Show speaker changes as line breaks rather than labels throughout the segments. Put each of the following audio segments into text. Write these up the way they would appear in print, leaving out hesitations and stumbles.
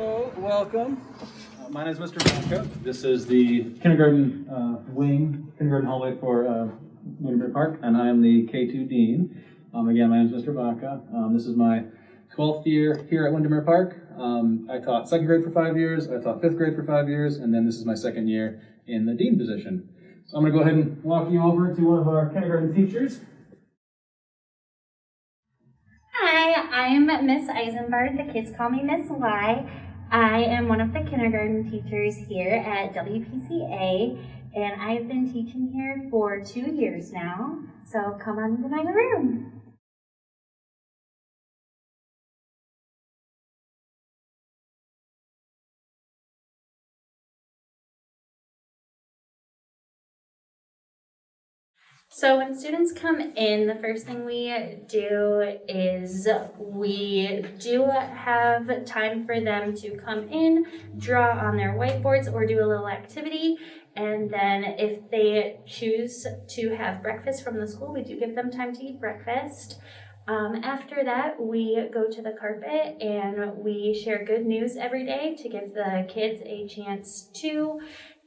Hello, welcome. My name is Mr. Vaca. This is the kindergarten kindergarten hallway for Winterberry Park, and I am the K2 Dean. Again, my name is Mr. Vaca. This is my 12th year here at Windermere Park. I taught second grade for 5 years, I taught fifth grade for 5 years, and then this is my second year in the Dean position. So I'm going to go ahead and walk you over to one of our kindergarten teachers.
Hi, I am Miss Eisenbard. The kids call me Miss Y. I am one of the kindergarten teachers here at WPCA, and I've been teaching here for 2 years now. So come on into my room. So when students come in, the first thing we do is we do have time for them to come in, draw on their whiteboards, or do a little activity. And then if they choose to have breakfast from the school, we do give them time to eat breakfast. After that, we go to the carpet and we share good news every day to give the kids a chance to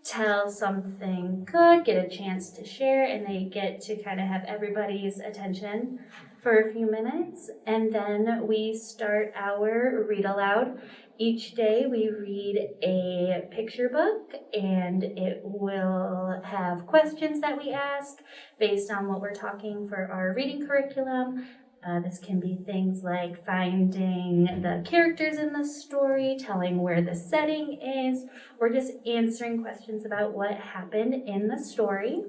tell something good, get a chance to share, and they get to kind of have everybody's attention for a few minutes. And then we start our read aloud. Each day we read a picture book, and it will have questions that we ask based on what we're talking for our reading curriculum. This can be things like finding the characters in the story, telling where the setting is, or just answering questions about what happened in the story.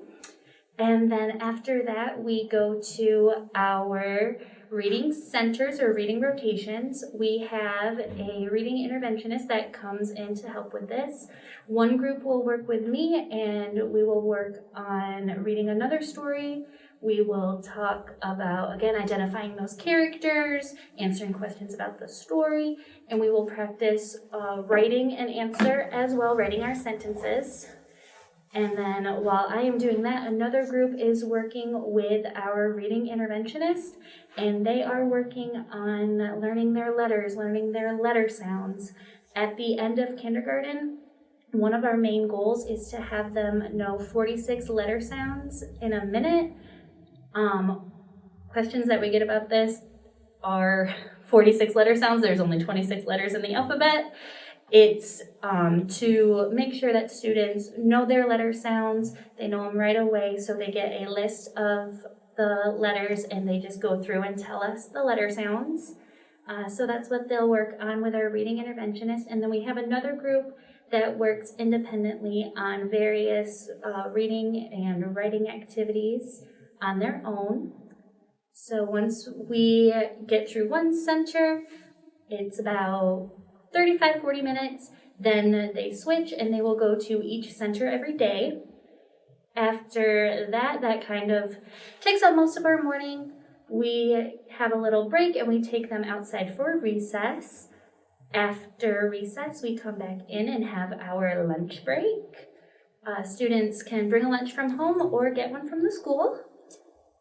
And then after that, we go to our reading centers or reading rotations. We have a reading interventionist that comes in to help with this. One group will work with me, and we will work on reading another story. We will talk about, again, identifying those characters, answering questions about the story, and we will practice writing an answer as well, writing our sentences. And then while I am doing that, another group is working with our reading interventionist, and they are working on learning their letters, learning their letter sounds. At the end of kindergarten, one of our main goals is to have them know 46 letter sounds in a minute. Questions that we get about this are 46 letter sounds. There's only 26 letters in the alphabet. It's to make sure that students know their letter sounds, they know them right away, so they get a list of the letters and they just go through and tell us the letter sounds. So that's what they'll work on with our reading interventionist. And then we have another group that works independently on various reading and writing activities on their own. So once we get through one center, it's about 35-40 minutes, then they switch and they will go to each center every day. After that, that kind of takes up most of our morning. We have a little break and we take them outside for recess. After recess, we come back in and have our lunch break. Students can bring a lunch from home or get one from the school.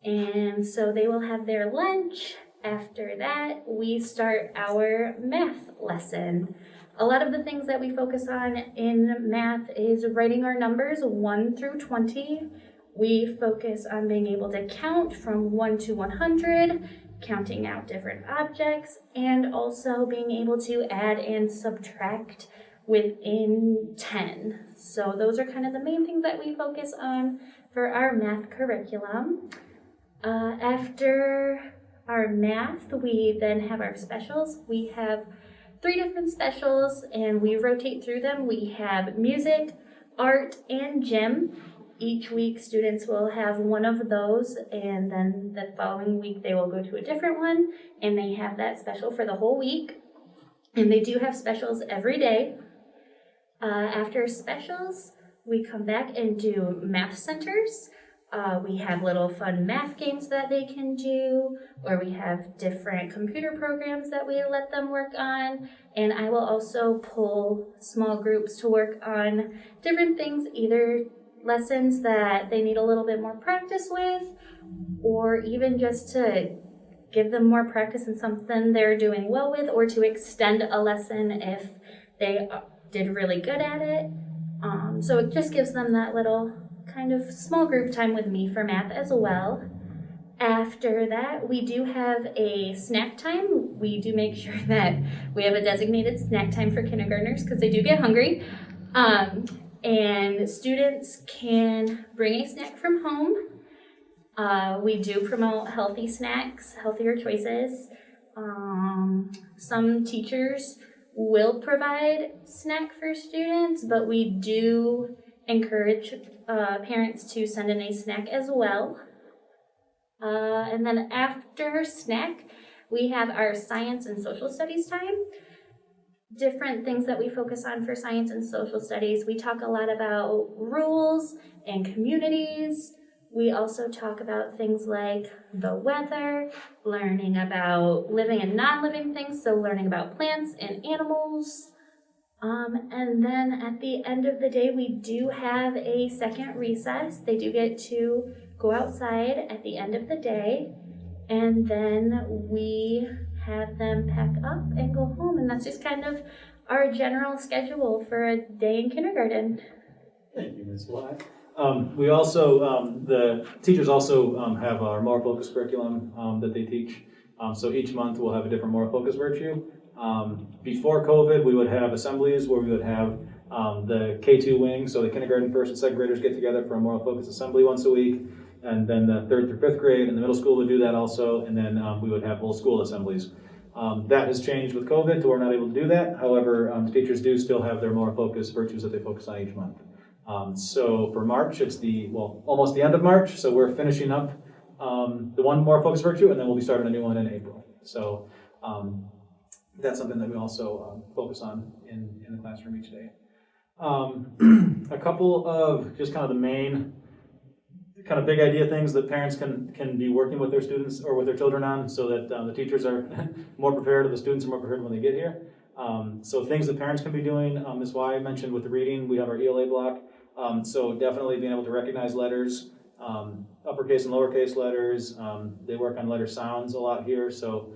And so they will have their lunch. After that, we start our math lesson. A lot of the things that we focus on in math is writing our numbers 1 through 20. We focus on being able to count from 1 to 100, counting out different objects, and also being able to add and subtract within 10. So those are kind of the main things that we focus on for our math curriculum. After our math, we then have our specials. We have 3 different specials and we rotate through them. We have music, art, and gym. Each week students will have one of those, and then the following week they will go to a different one, and they have that special for the whole week. And they do have specials every day. After specials, we come back and do math centers. We have little fun math games that they can do, or we have different computer programs that we let them work on. And I will also pull small groups to work on different things, either lessons that they need a little bit more practice with, or even just to give them more practice in something they're doing well with, or to extend a lesson if They did really good at it. So it just gives them that little kind of small group time with me for math as well. After that, we do have a snack time. We do make sure that we have a designated snack time for kindergartners because they do get hungry. And students can bring a snack from home. We do promote healthy snacks, healthier choices. Some teachers will provide snack for students, but we do encourage parents to send in a snack as well. And then after snack, we have our science and social studies time. Different things that we focus on for science and social studies. We talk a lot about rules and communities. We also talk about things like the weather, learning about living and non-living things, so learning about plants and animals. And then at the end of the day, we do have a second recess. They do get to go outside at the end of the day, and then we have them pack up and go home, and that's just kind of our general schedule for a day in kindergarten.
Thank you, Ms. White. We also, the teachers also have our moral focus curriculum that they teach. So each month we'll have a different moral focus virtue. Before COVID, we would have assemblies where we would have the K2 wing, so the kindergarten, first and second graders get together for a moral focus assembly once a week. And then the third through fifth grade and the middle school would do that also. And then we would have whole school assemblies. That has changed with COVID, so we're not able to do that. However, the teachers do still have their moral focus virtues that they focus on each month. So for March, it's almost the end of March, so we're finishing up the one more focus virtue, and then we'll be starting a new one in April. So that's something that we also focus on in the classroom each day. A couple of just kind of the main kind of big idea things that parents can be working with their students or with their children on, so that the teachers are more prepared and the students are more prepared when they get here. So things that parents can be doing, Ms. Y mentioned with the reading, we have our ELA block. So definitely being able to recognize letters, uppercase and lowercase letters. They work on letter sounds a lot here, so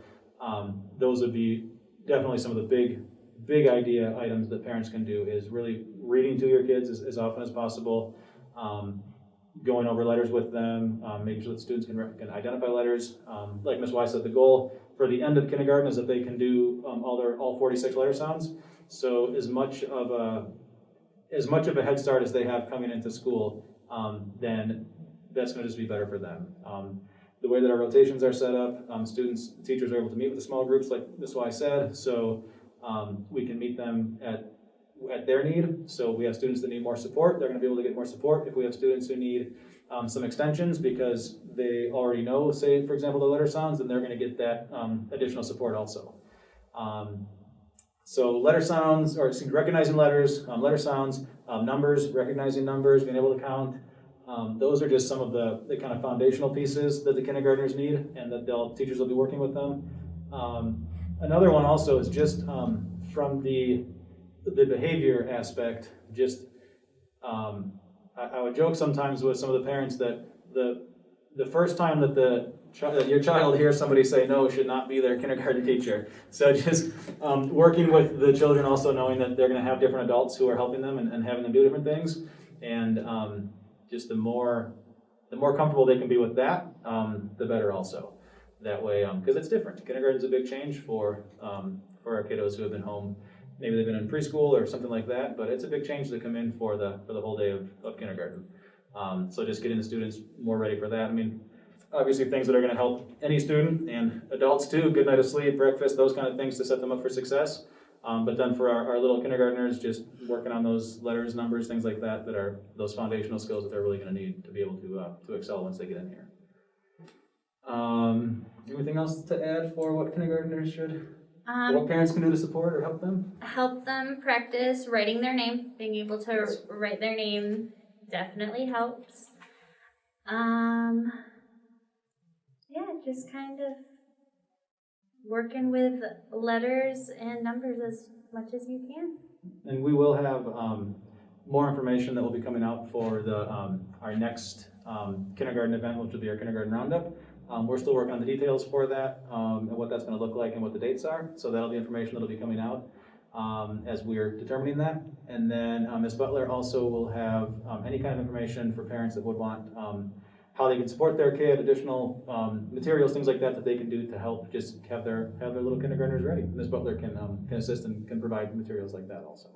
those would be definitely some of the big idea items that parents can do, is really reading to your kids as often as possible, going over letters with them, making sure that students can identify letters. Like Ms. Y said, the goal for the end of kindergarten is that they can do all 46 letter sounds. So as much of a head start as they have coming into school, then that's going to just be better for them. The way that our rotations are set up, teachers are able to meet with the small groups, like Ms. Y said, so we can meet them at their need. So we have students that need more support, they're going to be able to get more support. If we have students who need some extensions because they already know, say, for example, the letter sounds, then they're going to get that additional support also. So letter sounds, or recognizing letters, letter sounds, numbers, recognizing numbers, being able to count. Those are just some of the kind of foundational pieces that the kindergartners need, and that teachers will be working with them. Another one also is just from the behavior aspect. Just I would joke sometimes with some of the parents that the first time that your child hears somebody say no should not be their kindergarten teacher. So just working with the children, also knowing that they're going to have different adults who are helping them and having them do different things, and just the more comfortable they can be with that, the better also. That way, because it's different. Kindergarten's a big change for our kiddos who have been home. Maybe they've been in preschool or something like that, but it's a big change to come in for the whole day of kindergarten. So just getting the students more ready for that. I mean, obviously things that are going to help any student and adults too, good night of sleep, breakfast, those kind of things to set them up for success. But then for our little kindergartners, just working on those letters, numbers, things like that are those foundational skills that they're really going to need to be able to excel once they get in here. Anything else to add for what kindergartners should, what parents can do to support or help them?
Help them practice writing their name. Being able to write their name definitely helps. Yeah, just kind of working with letters and numbers as much as you can. And
we will have more information that will be coming out for our next kindergarten event, which will be our kindergarten roundup. We're still working on the details for that and what that's going to look like and what the dates are. So that'll be information that'll be coming out. as we're determining that. And then Ms. Butler also will have any kind of information for parents that would want how they can support their kid, additional materials, things like that that they can do to help just have their little kindergartners ready. Ms. Butler can assist and can provide materials like that also.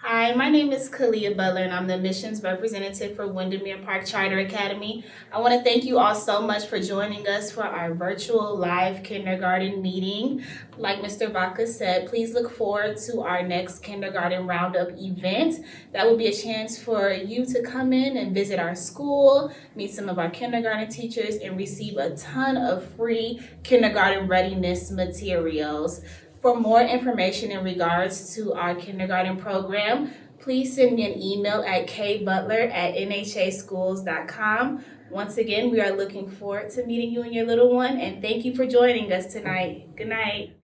Hi, my name is Kalia Butler, and I'm the admissions representative for Windermere Park Charter Academy. I want to thank you all so much for joining us for our virtual live kindergarten meeting. Like Mr. Vaca said, please look forward to our next kindergarten roundup event. That will be a chance for you to come in and visit our school, meet some of our kindergarten teachers, and receive a ton of free kindergarten readiness materials. For more information in regards to our kindergarten program, please send me an email at kbutler@nhaschools.com. Once again, we are looking forward to meeting you and your little one, and thank you for joining us tonight. Good night.